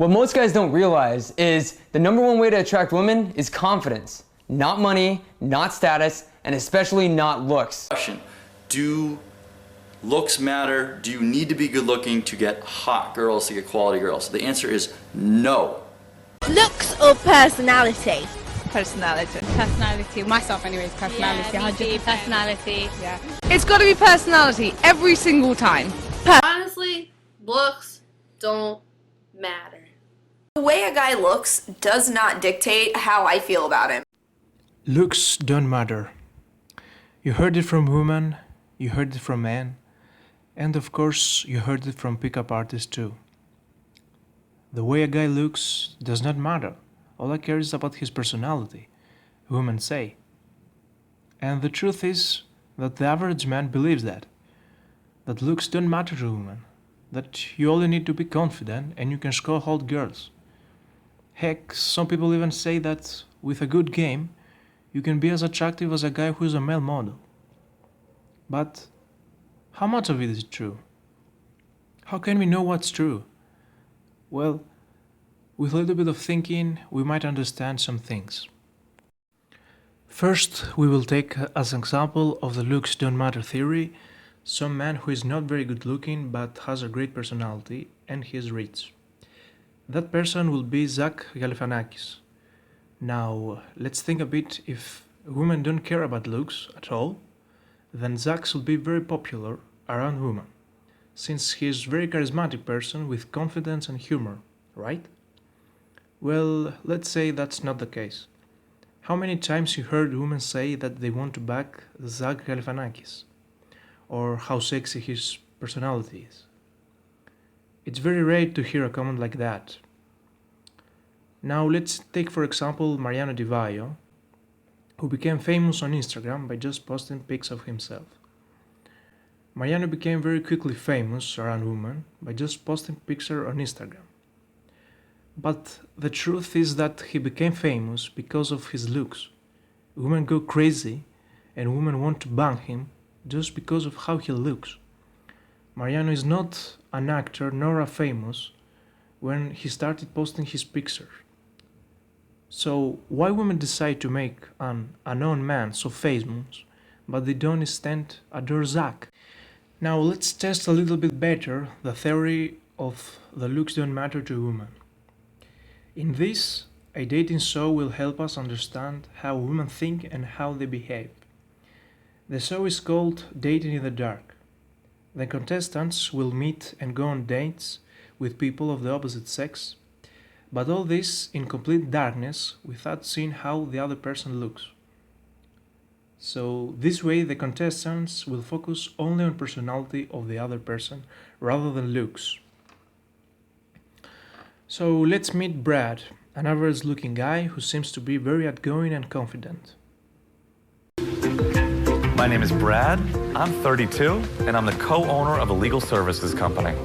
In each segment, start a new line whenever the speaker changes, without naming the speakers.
What most guys don't realize is the #1 way to attract women is confidence. Not money, not status, and especially not looks.
Question: do looks matter? Do you need to be good looking to get hot girls, to get quality girls? The answer is no.
Looks or personality?
Personality.
Personality. Myself anyways, personality.
Yeah, me too. Personality.
Yeah.
It's got to be personality every single time.
Honestly, looks don't matter.
The way a guy looks does not dictate how I feel about him.
Looks don't matter. You heard it from women, you heard it from men, and of course you heard it from pickup artists too. The way a guy looks does not matter. All I care is about his personality, women say. And the truth is that the average man believes that looks don't matter to women, that you only need to be confident and you can score hot girls. Heck, some people even say that with a good game, you can be as attractive as a guy who is a male model. But how much of it is true? How can we know what's true? Well, with a little bit of thinking, we might understand some things. First, we will take as an example of the looks don't matter theory some man who is not very good looking but has a great personality and he is rich. That person will be Zach Galifianakis. Now, let's think a bit. If women don't care about looks at all, then Zach will be very popular around women, since he is a very charismatic person with confidence and humor, right? Well, let's say that's not the case. How many times you heard women say that they want to back Zach Galifianakis, or how sexy his personality is? It's very rare to hear a comment like that. Now let's take for example Mariano Di Vaio, who became famous on Instagram by just posting pics of himself. Mariano became very quickly famous around women by just posting pictures on Instagram. But the truth is that he became famous because of his looks. Women go crazy and women want to bang him just because of how he looks. Mariano is not an actor nor a famous when he started posting his pictures. So why women decide to make an unknown man so famous, but they don't instead adore Zach? Now let's test a little bit better the theory of the looks don't matter to women. In this, a dating show will help us understand how women think and how they behave. The show is called Dating in the Dark. The contestants will meet and go on dates with people of the opposite sex, but all this in complete darkness without seeing how the other person looks. So this way the contestants will focus only on personality of the other person rather than looks. So let's meet Brad, an average looking guy who seems to be very outgoing and confident.
My name is Brad, I'm 32, and I'm the co-owner of a legal services company.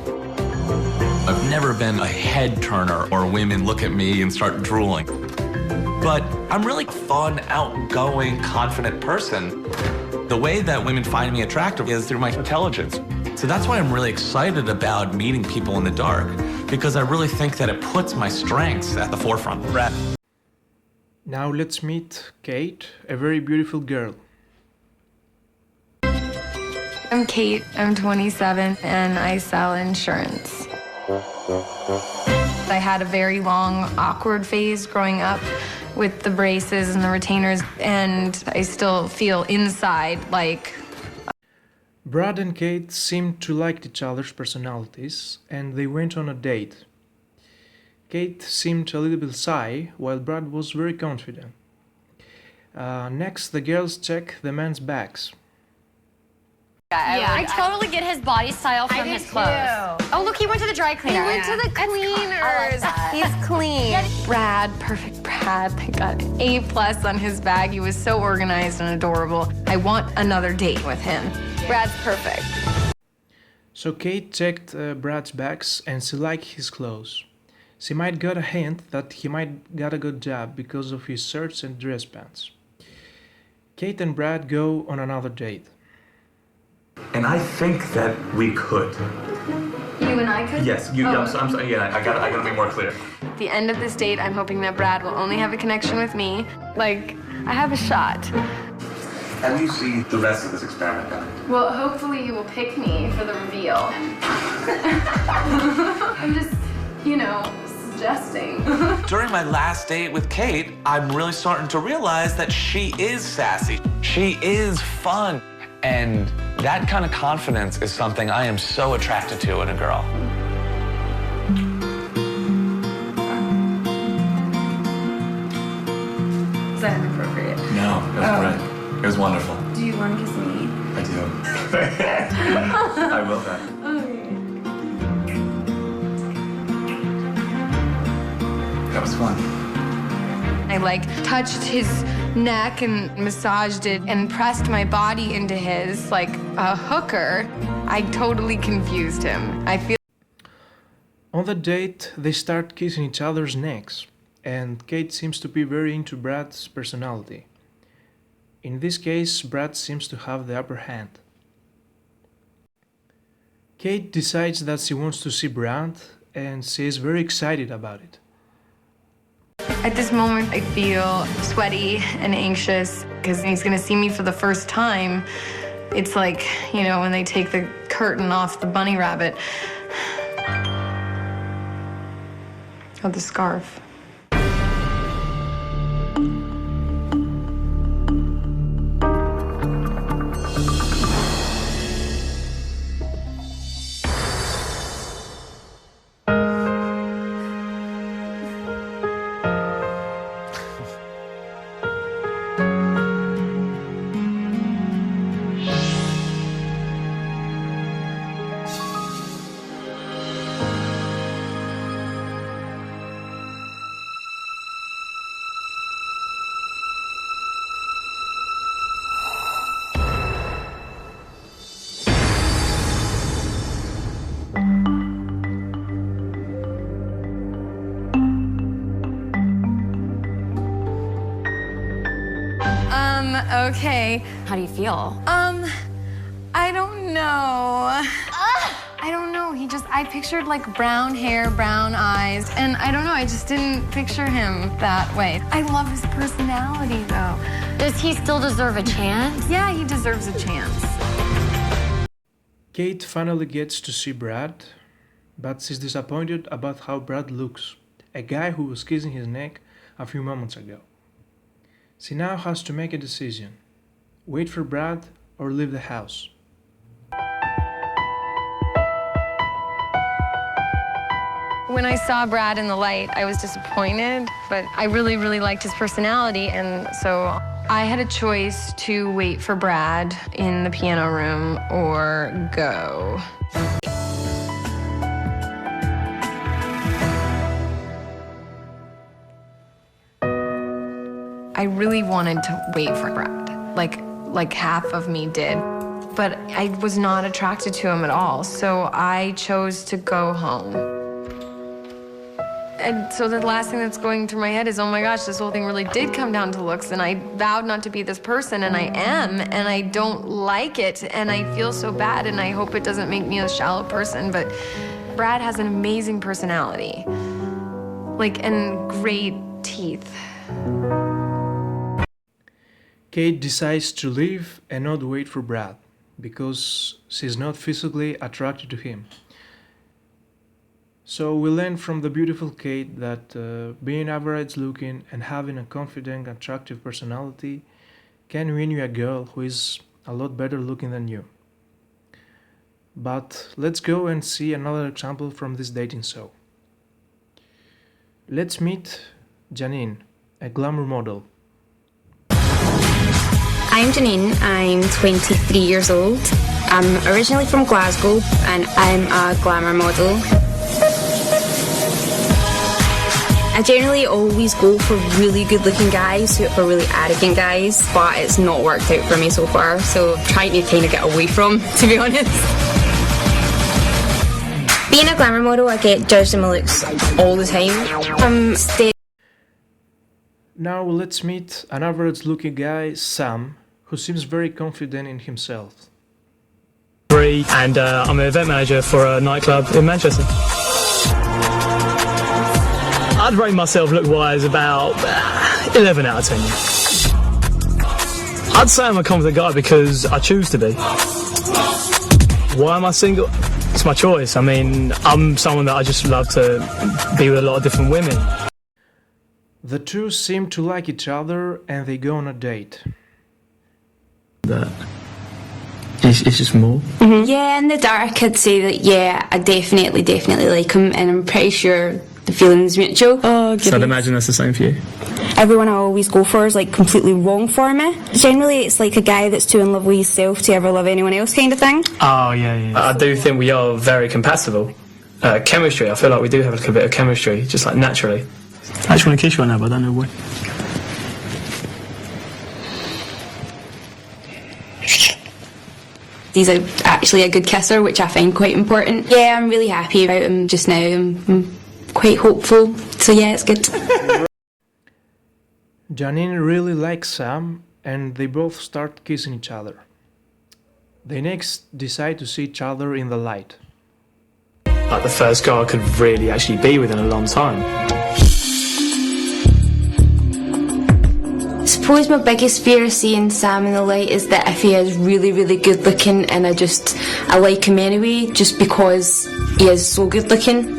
I've never been a head turner or women look at me and start drooling. But I'm really a fun, outgoing, confident person. The way that women find me attractive is through my intelligence. So that's why I'm really excited about meeting people in the dark, because I really think that it puts my strengths at the forefront. Brad.
Now let's meet Kate, a very beautiful girl.
I'm Kate, I'm 27, and I sell insurance. I had a very long, awkward phase growing up with the braces and the retainers, and I still feel inside like...
Brad and Kate seemed to like each other's personalities, and they went on a date. Kate seemed a little bit shy, while Brad was very confident. Next, the girls check the men's bags.
Yeah, I totally get his body style from his clothes.
Too.
Oh, look, he went to the dry cleaner.
He went to the cleaners.
I like that.
He's clean. Brad, perfect Brad. I got an A+ on his bag. He was so organized and adorable. I want another date with him. Brad's perfect.
So Kate checked Brad's bags and she liked his clothes. She might got a hint that he might got a good job because of his shirts and dress pants. Kate and Brad go on another date.
And I think that we could.
You you and I could?
Yes, you. I'm sorry. Yeah, I gotta be more clear.
At the end of this date, I'm hoping that Brad will only have a connection with me. Like, I have a shot.
How do you see the rest of this experiment going?
Well, hopefully you will pick me for the reveal. I'm just, suggesting.
During my last date with Kate, I'm really starting to realize that she is sassy. She is fun. And that kind of confidence is something I am so attracted to in a girl.
Is that inappropriate?
No, that's great. It was wonderful.
Do you want to kiss me?
I do. I will then. That was fun.
I touched his neck and massaged it and pressed my body into his like a hooker. I totally confused him. I feel.
On the date, they start kissing each other's necks, and Kate seems to be very into Brad's personality. In this case, Brad seems to have the upper hand. Kate decides that she wants to see Brad, and she is very excited about it.
At this moment, I feel sweaty and anxious because he's going to see me for the first time. It's like, when they take the curtain off the bunny rabbit. Oh, the scarf. Okay.
How do you feel?
I don't know. I don't know. I pictured brown hair, brown eyes, and I don't know, I just didn't picture him that way. I love his personality, though.
Does he still deserve a chance?
Yeah, he deserves a chance.
Kate finally gets to see Brad, but she's disappointed about how Brad looks, a guy who was kissing his neck a few moments ago. She now has to make a decision: wait for Brad or leave the house.
When I saw Brad in the light, I was disappointed, but I really, really liked his personality, and so I had a choice to wait for Brad in the piano room or go. I really wanted to wait for Brad, like half of me did, but I was not attracted to him at all, so I chose to go home. And so the last thing that's going through my head is, oh my gosh, this whole thing really did come down to looks, and I vowed not to be this person, and I am, and I don't like it, and I feel so bad, and I hope it doesn't make me a shallow person, but Brad has an amazing personality, and great teeth.
Kate decides to leave and not wait for Brad, because she's not physically attracted to him. So we learn from the beautiful Kate that being average looking and having a confident, attractive personality can win you a girl who is a lot better looking than you. But let's go and see another example from this dating show. Let's meet Janine, a glamour model.
I'm Janine, I'm 23 years old. I'm originally from Glasgow and I'm a glamour model. I generally always go for really good looking guys, for really arrogant guys, but it's not worked out for me so far, so I'm trying to kind of get away from, to be honest. Being a glamour model, I get judged on my looks all the time.
Now let's meet an average looking guy, Sam, who seems very confident in himself.
23 and I'm an event manager for a nightclub in Manchester. I'd rate myself look-wise about 11 out of 10. I'd say I'm a confident guy because I choose to be. Why am I single? It's my choice. I mean, I'm someone that I just love to be with a lot of different women.
The two seem to like each other and they go on a date.
That it's just more.
Yeah, in the dark I'd say that, yeah, I definitely like him, and I'm pretty sure the feeling's mutual. Oh,
so I'd imagine that's the same for you.
Everyone I always go for is like completely wrong for me. Generally it's like a guy that's too in love with himself to ever love anyone else kind of thing.
Oh yeah. I do think we are very compatible. Chemistry, I feel like we do have like a bit of chemistry, just like naturally. I just want to kiss you right now, but I don't know why.
He's actually a good kisser, which I find quite important. Yeah, I'm really happy about him just now. I'm quite hopeful, so yeah, it's good.
Janine really likes Sam and they both start kissing each other. They next decide to see each other in the light.
Like the first guy I could really actually be with in a long time.
I suppose my biggest fear of seeing Sam in the light is that if he is really good looking and I like him anyway, just because he is so good looking.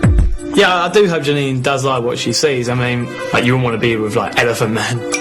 Yeah, I do hope Janine does like what she sees. I mean, like you wouldn't want to be with like Elephant Man.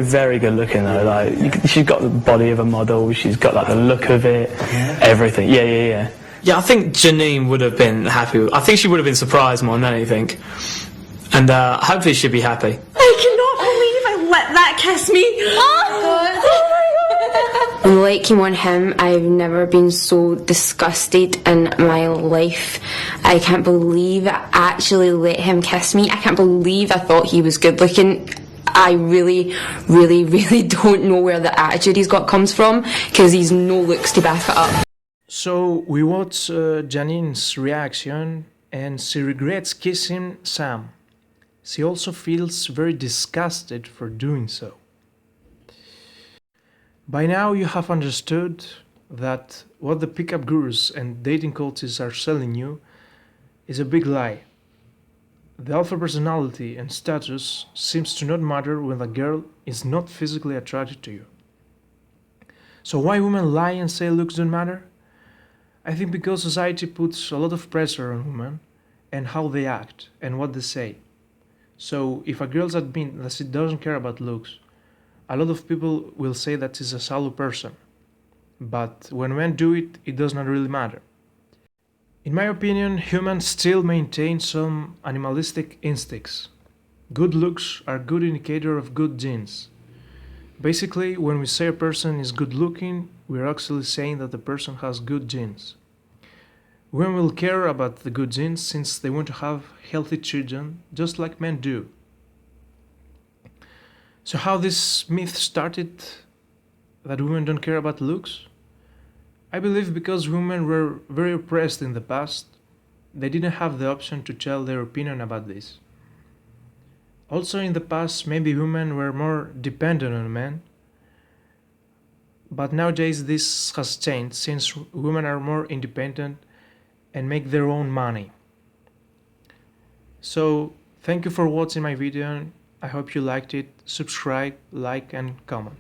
Very good looking though. Like she's got the body of a model. She's got like the look of it. Yeah. Everything. Yeah. Yeah, I think Janine would have been happy. I think she would have been surprised more than anything. And hopefully she'd be happy.
I cannot believe I let that kiss me. Oh
I'm liking on him. I've never been so disgusted in my life. I can't believe I actually let him kiss me. I can't believe I thought he was good looking. I really don't know where the attitude he's got comes from, because he's no looks to back it up.
So we watch Janine's reaction and she regrets kissing Sam. She also feels very disgusted for doing so. By now you have understood that what the pickup gurus and dating coaches are selling you is a big lie. The alpha personality and status seems to not matter when a girl is not physically attracted to you. So why women lie and say looks don't matter? I think because society puts a lot of pressure on women and how they act and what they say. So if a girl admits that she doesn't care about looks, a lot of people will say that she's a shallow person. But when men do it, it does not really matter. In my opinion, humans still maintain some animalistic instincts. Good looks are a good indicator of good genes. Basically, when we say a person is good looking, we're actually saying that the person has good genes. Women will care about the good genes since they want to have healthy children, just like men do. So how this myth started, that women don't care about looks? I believe because women were very oppressed in the past, they didn't have the option to tell their opinion about this. Also in the past, maybe women were more dependent on men, but nowadays this has changed since women are more independent and make their own money. So thank you for watching my video. I hope you liked it. Subscribe, like and comment.